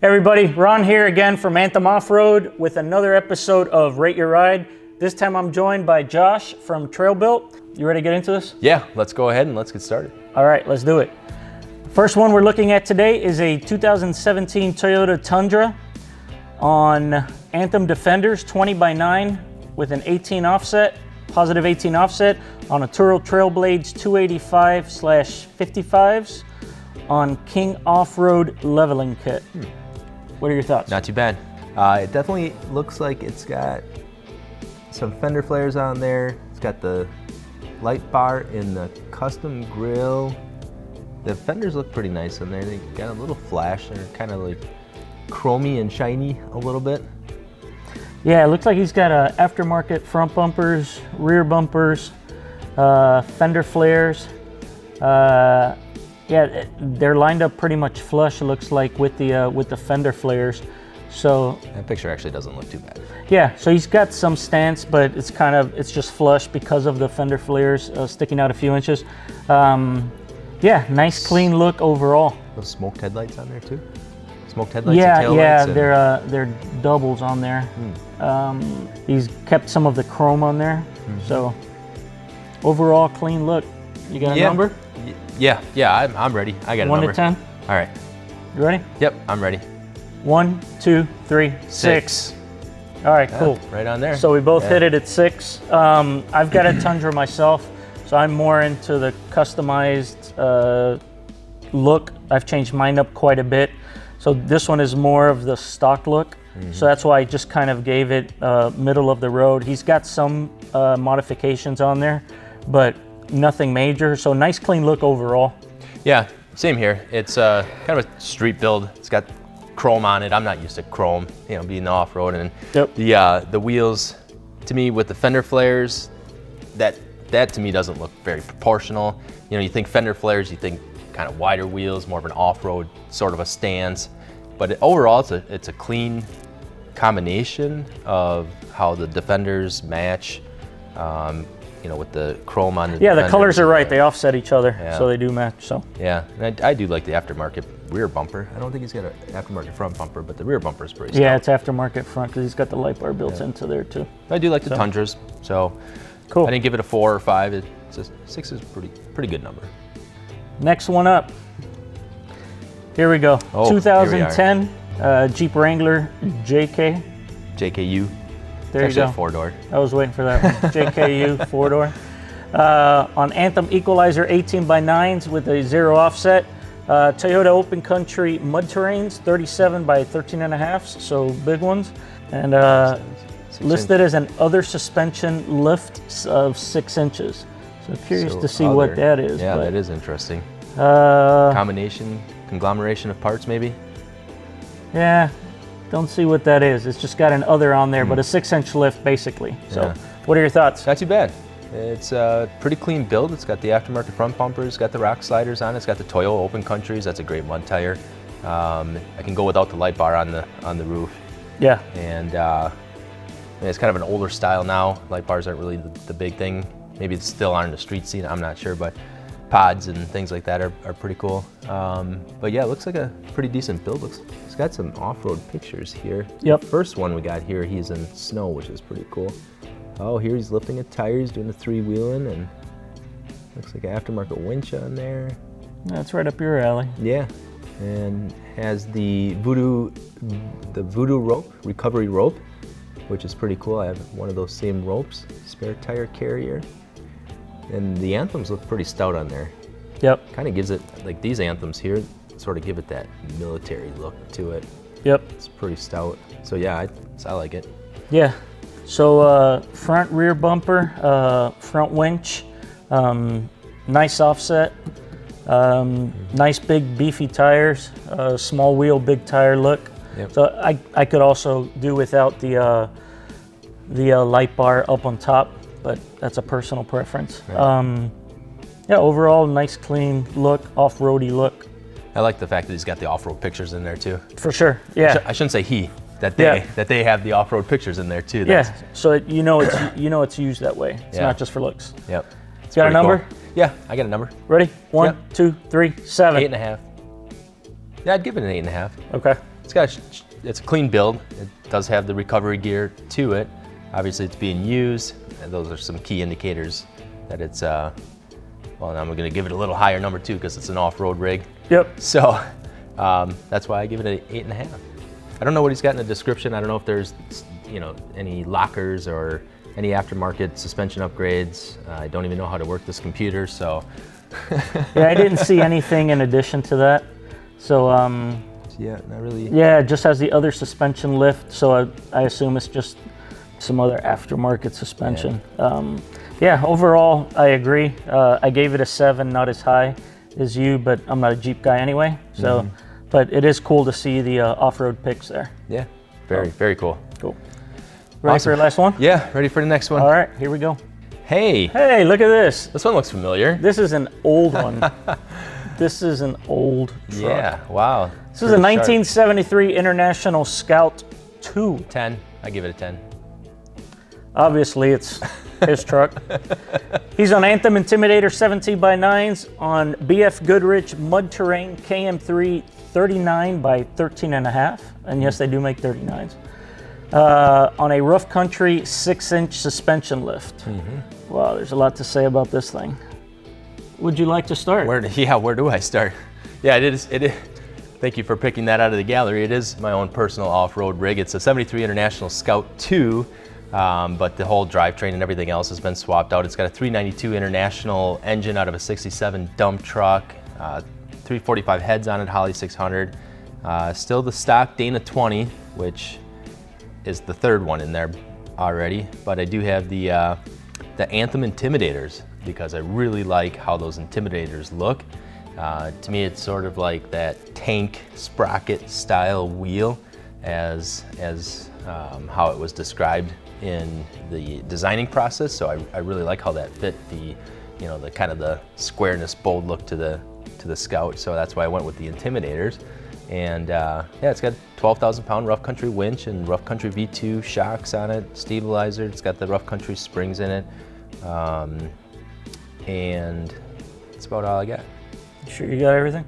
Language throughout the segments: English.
Everybody, Ron here again from Anthem Off-Road with another episode of Rate Your Ride. This time I'm joined by Josh from TrailBuilt. You ready to get into this? Yeah, let's go ahead and let's get started. All right, let's do it. First one we're looking at today is a 2017 Toyota Tundra on Anthem Defenders 20x9 with an 18 offset, positive 18 offset on a Turo Trail Blades 285/55s on King Off-Road leveling kit. What are your thoughts? Not too bad. It definitely looks like it's got some fender flares on there. It's got the light bar in the custom grille. The fenders look pretty nice on there. They got a little flash. They're kind of like chromy and shiny a little bit. Yeah, it looks like he's got aftermarket front bumpers, rear bumpers, fender flares. Yeah, they're lined up pretty much flush. It looks like with the fender flares. So that picture actually doesn't look too bad. Yeah, so he's got some stance, but it's just flush because of the fender flares sticking out a few inches. Yeah, nice clean look overall. Those smoked headlights on there too. Smoked headlights. Yeah, and yeah, taillights they're doubles on there. He's kept some of the chrome on there. So overall clean look. You got a number? Yeah, I'm ready. I got a number. 1 to 10. All right. You ready? Yep, I'm ready. 1, 2, 3, 6. All right, cool. Right on there. So we both hit it at 6. I've got a Tundra myself, so I'm more into the customized look. I've changed mine up quite a bit. So this one is more of the stock look. So that's why I just kind of gave it middle of the road. He's got some modifications on there, but nothing major. So nice clean look overall. Yeah, same here. It's kind of a street build. It's got chrome on it. I'm not used to chrome, being off-road. And the wheels, to me, with the fender flares, that to me doesn't look very proportional. You think fender flares, you think kind of wider wheels, more of an off-road sort of a stance. But overall, it's a clean combination of how the Defenders match, with the chrome on the the colors are right. They offset each other, Yeah. so they do match. So yeah, and I do like the aftermarket rear bumper. I don't think he's got an aftermarket front bumper, but the rear bumper is pretty yeah, stout. it's aftermarket front because he's got the light bar built into there too. I do like the Tundras, so cool. I didn't give it a 4 or 5. It's a 6 is pretty good number. Next one up. Here we go. Oh, 2010 Jeep Wrangler JK. JKU. There you go. 4-door. I was waiting for that one. JKU 4-door. On Anthem Equalizer 18x9s with a 0 offset. Toyota Open Country mud terrains 37x13.5, so big ones. And listed as an other suspension lift of 6 inches. So curious to see what that is. Yeah, that is interesting. Conglomeration of parts maybe? Yeah, don't see what that is. It's just got an other on there, but a 6-inch lift basically. So what are your thoughts? Not too bad. It's a pretty clean build. It's got the aftermarket front bumpers, got the rock sliders on it. It's got the Toyota Open Countries. That's a great mud tire. I can go without the light bar on the roof. Yeah. And it's kind of an older style now. Light bars aren't really the big thing. Maybe it's still on the street scene, I'm not sure, but pods and things like that are pretty cool. But yeah, it looks like a pretty decent build. It's got some off-road pictures here. Yep. The first one we got here, he's in snow, which is pretty cool. Oh, here he's lifting a tire, he's doing a 3-wheeling, and looks like an aftermarket winch on there. That's right up your alley. Yeah, and has the Voodoo rope, recovery rope, which is pretty cool. I have one of those same ropes, spare tire carrier. And the Anthems look pretty stout on there. Yep. Kind of gives it, like these Anthems here, sort of give it that military look to it. Yep. It's pretty stout. So yeah, I like it. Yeah. So front rear bumper, front winch, nice offset, nice big beefy tires, small wheel, big tire look. Yep. So I could also do without the light bar up on top, but that's a personal preference. Right. Yeah, overall nice clean look, off-roady look. I like the fact that he's got the off-road pictures in there too. For sure, yeah. I shouldn't say he, that they have the off-road pictures in there too. Yeah, so it's used that way. It's not just for looks. Yep. It's got a number? Cool. Yeah, I got a number. Ready? 1, 2, 3, 7. 8.5. Yeah, I'd give it an 8.5. Okay. it's a clean build. It does have the recovery gear to it. Obviously, it's being used, and those are some key indicators that it's. Well, I'm going to give it a little higher number too because it's an off-road rig. Yep. So that's why I give it an 8.5. I don't know what he's got in the description. I don't know if there's, any lockers or any aftermarket suspension upgrades. I don't even know how to work this computer, so. Yeah, I didn't see anything in addition to that. So, yeah, not really. Yeah, it just has the other suspension lift, so I assume it's just some other aftermarket suspension. Yeah, overall, I agree. I gave it a 7, not as high as you, but I'm not a Jeep guy anyway, so. But it is cool to see the off-road picks there. Yeah, very cool. Cool. Ready for the last one? Yeah, ready for the next one. All right, here we go. Hey. Hey, look at this. This one looks familiar. This is an old one. This is an old truck. Yeah, wow. This is a 1973 International Scout 2. 10, I give it a 10. Obviously, it's his truck. He's on Anthem Intimidator 17x9s, on BF Goodrich Mud Terrain KM3 39x13.5, and yes, they do make 39s. On a Rough Country 6-inch suspension lift. Wow, there's a lot to say about this thing. Would you like to start? Where do I start? Yeah, it is. Thank you for picking that out of the gallery. It is my own personal off-road rig. It's a 73 International Scout 2, but the whole drivetrain and everything else has been swapped out. It's got a 392 International engine out of a 67 dump truck, 345 heads on it, Holly 600. Still the stock Dana 20, which is the third one in there already, but I do have the Anthem Intimidators because I really like how those Intimidators look. To me, it's sort of like that tank sprocket style wheel as how it was described in the designing process. So I really like how that fit the kind of the squareness, bold look to the Scout. So that's why I went with the Intimidators. And yeah, it's got 12,000 pound Rough Country winch and Rough Country V2 shocks on it, stabilizer. It's got the Rough Country springs in it. And that's about all I got. You sure you got everything?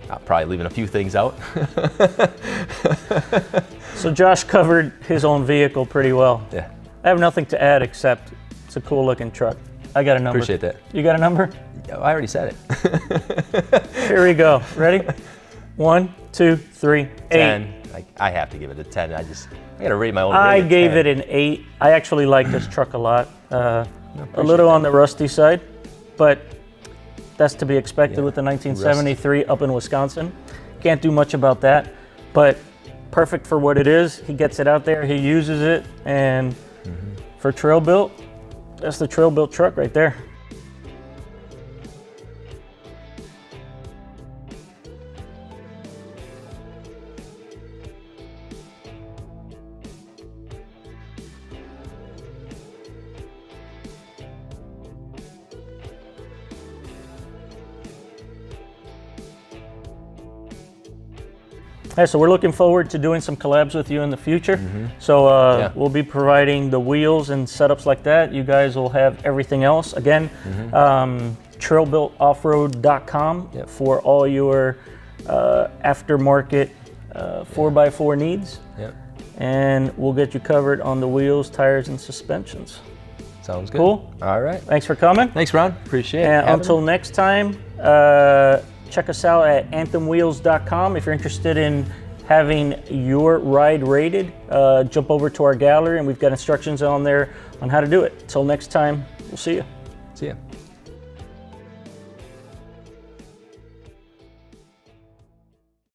I'm probably leaving a few things out. So Josh covered his own vehicle pretty well. Yeah. I have nothing to add except it's a cool looking truck. I got a number. Appreciate that. You got a number? Yeah, I already said it. Here we go. Ready? 1, 2, 3, 8. 10. I have to give it a 10. I gotta rate my own. I gave it an 8. I actually like this truck a lot. A little on the rusty side, but that's to be expected with the 1973 up in Wisconsin. Can't do much about that, but perfect for what it is. He gets it out there, he uses it, and for TrailBuilt, that's the TrailBuilt truck right there. Hey, so we're looking forward to doing some collabs with you in the future. So we'll be providing the wheels and setups like that. You guys will have everything else. Again, TrailBuiltOffroad.com for all your aftermarket 4x4 needs. And we'll get you covered on the wheels, tires, and suspensions. Sounds good. Cool? All right. Thanks for coming. Thanks, Ron. Appreciate it. And until next time, check us out at anthemwheels.com. If you're interested in having your ride rated, jump over to our gallery and we've got instructions on there on how to do it. Till next time, we'll see you. See ya.